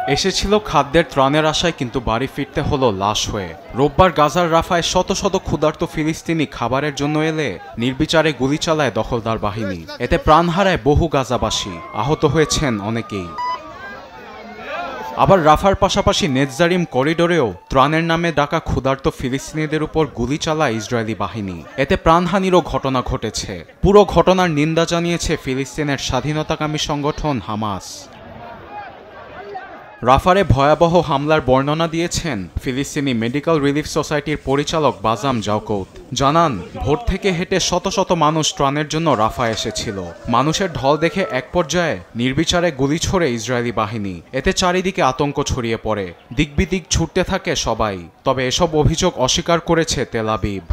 এসেছিল খাদ্যের ত্রাণের আশায়, কিন্তু বাড়ি ফিরতে হলো লাশ হয়ে। রোববার গাজার রাফায় শত শত ক্ষুধার্ত ফিলিস্তিনি খাবারের জন্য এলে নির্বিচারে গুলি চালায় দখলদার বাহিনী। এতে প্রাণ হারায় বহু গাজাবাসী, আহত হয়েছেন অনেকেই। আবার রাফার পাশাপাশি নেতজারিম করিডোরেও ত্রাণের নামে ডাকা ক্ষুধার্ত ফিলিস্তিনিদের উপর গুলি চালায় ইসরায়েলি বাহিনী। এতে প্রাণহানিরও ঘটনা ঘটেছে। পুরো ঘটনার নিন্দা জানিয়েছে ফিলিস্তিনের স্বাধীনতাকামী সংগঠন হামাস। রাফারে ভয়াবহ হামলার বর্ণনা দিয়েছেন ফিলিস্তিনি মেডিকেল রিলিফ সোসাইটির পরিচালক বাজাম জাওকৌত। জানান, ভোর থেকে হেঁটে শত শত মানুষ ত্রাণের জন্য রাফা এসেছিল। মানুষের ঢল দেখে এক পর্যায়ে নির্বিচারে গুলি ছোড়ে ইসরায়েলি বাহিনী। এতে চারিদিকে আতঙ্ক ছড়িয়ে পড়ে, দিকবিদিক ছুটতে থাকে সবাই। তবে এসব অভিযোগ অস্বীকার করেছে তেল আবিব।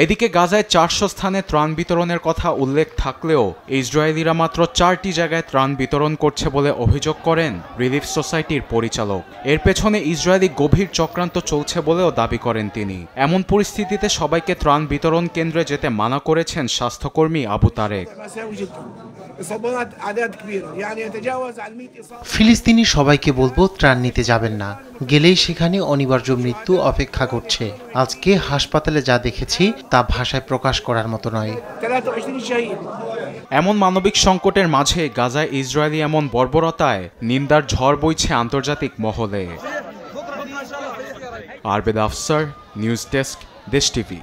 এদিকে গাজায় 400 স্থানে ত্রাণ বিতরণের কথা উল্লেখ থাকলেও ইসরায়েলিরা মাত্র 4টি জায়গায় ত্রাণ বিতরণ করছে বলে অভিযোগ করেন রিলিফ সোসাইটির পরিচালক। এর পেছনে ইসরায়েলি গভীর চক্রান্ত চলছে বলেও দাবি করেন তিনি। এমন পরিস্থিতিতে সবাইকে ত্রাণ বিতরণ কেন্দ্রে যেতে মানা করেছেন স্বাস্থ্যকর্মী আবু তারেক। ফিলিস্তিনি সবাইকে বলবো ত্রাণ নিতে যাবেন না, গেলেই সেখানে অনিবার্য মৃত্যু অপেক্ষা করছে। আজকে হাসপাতালে যা দেখেছি তা ভাষায় প্রকাশ করার মতো নয়। এমন মানবিক সংকটের মাঝে গাজায় ইসরায়েলি এমন বর্বরতায় নিন্দার ঝড় বইছে আন্তর্জাতিক মহলে। আরবেদ আফসার, নিউজ ডেস্ক, দেশ টিভি।